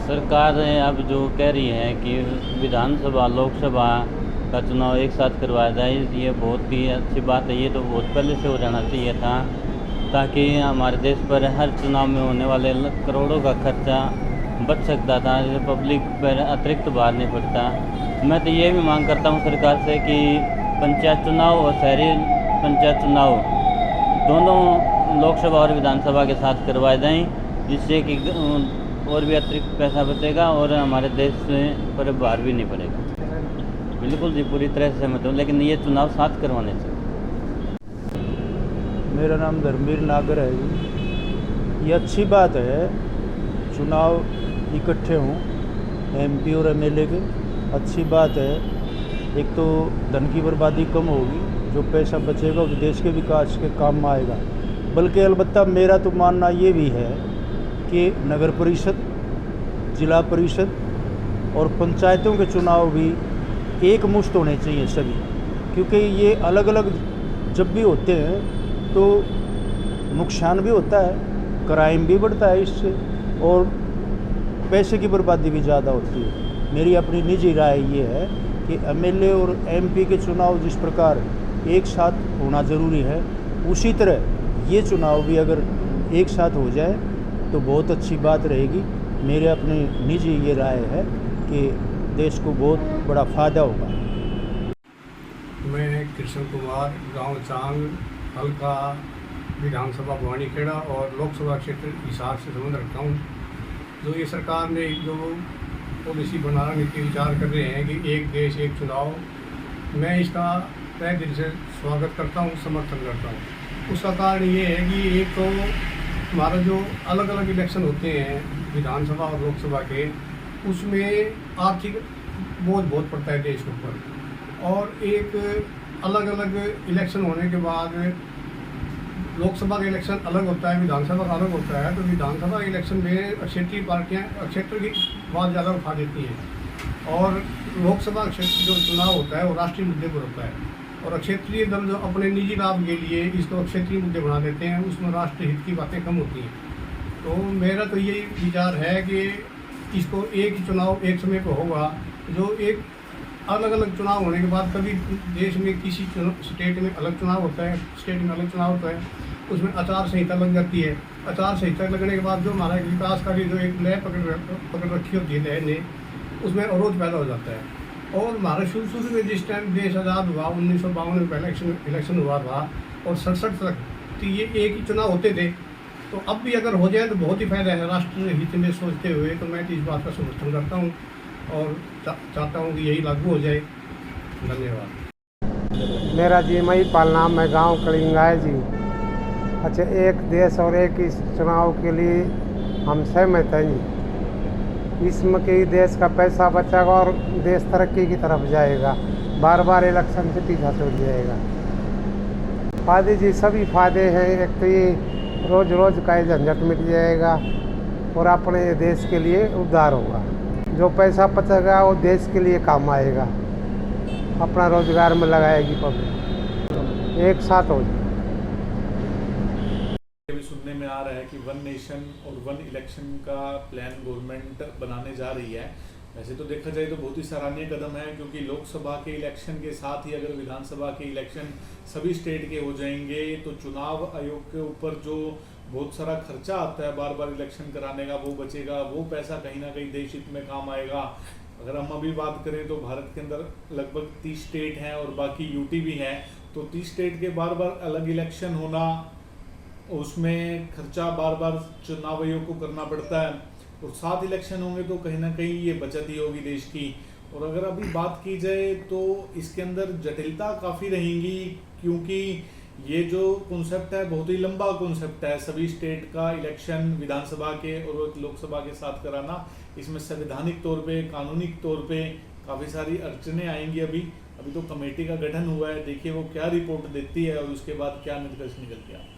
सरकार अब जो कह रही है कि विधानसभा लोकसभा का चुनाव एक साथ करवाया जाए, ये बहुत ही अच्छी बात है। ये तो बहुत पहले से हो जाना चाहिए था, ताकि हमारे देश पर हर चुनाव में होने वाले करोड़ों का खर्चा बच सकता था, पब्लिक पर अतिरिक्त भार नहीं पड़ता। मैं तो ये भी मांग करता हूँ सरकार से कि पंचायत चुनाव और शहरी पंचायत चुनाव दोनों लोकसभा और विधानसभा के साथ करवाए जाएं, जिससे कि और भी अतिरिक्त पैसा बचेगा और हमारे देश पर भार भी नहीं पड़ेगा। बिल्कुल जी, पूरी तरह से सहमत हूँ, लेकिन ये चुनाव साथ करवाने चाहिए। मेरा नाम धर्मवीर नागर है जी। ये अच्छी बात है, चुनाव इकट्ठे हों एमपी और एमएलए के, अच्छी बात है। एक तो धन की बर्बादी कम होगी, जो पैसा बचेगा वो देश के विकास के काम में आएगा। बल्कि अलबत्ता मेरा तो मानना ये भी है कि नगर परिषद, जिला परिषद और पंचायतों के चुनाव भी एक मुश्त होने चाहिए सभी, क्योंकि ये अलग अलग जब भी होते हैं तो नुकसान भी होता है, क्राइम भी बढ़ता है इससे, और पैसे की बर्बादी भी ज़्यादा होती है। मेरी अपनी निजी राय ये है कि एमएलए और एमपी के चुनाव जिस प्रकार एक साथ होना ज़रूरी है, उसी तरह ये चुनाव भी अगर एक साथ हो जाए तो बहुत अच्छी बात रहेगी। मेरे अपनी निजी ये राय है कि देश को बहुत बड़ा फ़ायदा होगा। मैं कृष्ण कुमार, गांव चांग, हल्का विधानसभा भवानीखेड़ा और लोकसभा क्षेत्र हिसार से संबंध रखता हूँ। जो ये सरकार ने जो पॉलिसी बनाने की विचार कर रहे हैं कि एक देश एक चुनाव, मैं इसका तहे दिल से स्वागत करता हूँ, समर्थन करता हूँ। उसका कारण ये है कि एक तो हमारा जो अलग अलग इलेक्शन होते हैं विधानसभा और लोकसभा के, उसमें आर्थिक बोझ बहुत पड़ता है देश के ऊपर। और एक अलग अलग इलेक्शन होने के बाद लोकसभा का इलेक्शन अलग होता है, विधानसभा का अलग होता है। तो विधानसभा इलेक्शन में क्षेत्रीय पार्टियाँ क्षेत्र की बात ज़्यादा उठा देती हैं, और लोकसभा क्षेत्र जो चुनाव होता है वो राष्ट्रीय मुद्दे पर होता है, और क्षेत्रीय दल जो अपने निजी लाभ के लिए इसको क्षेत्रीय मुद्दे बना देते हैं, उसमें राष्ट्रीय हित की बातें कम होती हैं। तो मेरा तो यही विचार है कि इसको एक ही चुनाव एक समय पर होगा। जो एक अलग अलग चुनाव होने के बाद कभी देश में किसी स्टेट में अलग चुनाव होता है, स्टेट में अलग चुनाव होता है, उसमें आचार संहिता लग जाती है। आचार संहिता लगने के बाद जो हमारा विकास का जो एक लय पकड़ रखी होती है लय ने, उसमें अवरोध पैदा हो जाता है। और हमारा शुरू में जिस टाइम देश आज़ाद हुआ 1952 में पहला इलेक्शन हुआ था और 67 तक, तो ये एक ही चुनाव होते थे। तो अब भी अगर हो जाए तो बहुत ही फायदा है राष्ट्रीय हित में सोचते हुए। तो मैं इस बात का समर्थन करता हूँ और चाहता हूँ कि यही लागू हो जाए। धन्यवाद। मेरा जी महिपाल नाम है, गांव कलिंगाय जी। अच्छा, एक देश और एक इस चुनाव के लिए हम सहमत हैं जी। इसमें कि देश का पैसा बचेगा और देश तरक्की की तरफ जाएगा, बार बार इलेक्शन से पीछा छूट जाएगा। फायदे जी सभी फायदे हैं। एक तो ये रोज़ रोज़ का झंझट मिट जाएगा और अपने देश के लिए उद्धार होगा। जो पैसा बचेगा वो देश के लिए काम आएगा, अपना रोजगार में लगाएगी पब्लिक, एक साथ हो जाए। सुनने में आ रहा है कि वन नेशन और वन इलेक्शन का प्लान गवर्नमेंट बनाने जा रही है। वैसे तो देखा जाए तो बहुत ही सराहनीय कदम है, क्योंकि लोकसभा के इलेक्शन के साथ ही अगर विधानसभा के इलेक्शन सभी स्टेट के हो जाएंगे तो चुनाव आयोग के ऊपर जो बहुत सारा खर्चा आता है बार बार इलेक्शन कराने का, वो बचेगा। वो पैसा कहीं ना कहीं देश हित में काम आएगा। अगर हम अभी बात करें तो भारत के अंदर लगभग 30 स्टेट हैं और बाकी यूटी भी हैं, तो 30 स्टेट के बार बार अलग इलेक्शन होना, उसमें खर्चा बार बार चुनाव आयोग को करना पड़ता है, और 7 इलेक्शन होंगे तो कहीं ना कहीं ये बचत ही होगी देश की। और अगर अभी बात की जाए तो इसके अंदर जटिलता काफ़ी रहेंगी, क्योंकि ये जो कॉन्सेप्ट है बहुत ही लंबा कॉन्सेप्ट है। सभी स्टेट का इलेक्शन विधानसभा के और लोकसभा के साथ कराना, इसमें संवैधानिक तौर पे, कानूनी तौर पे काफ़ी सारी अड़चनें आएंगी। अभी तो कमेटी का गठन हुआ है, देखिए वो क्या रिपोर्ट देती है और उसके बाद क्या निष्कर्ष निकलती है।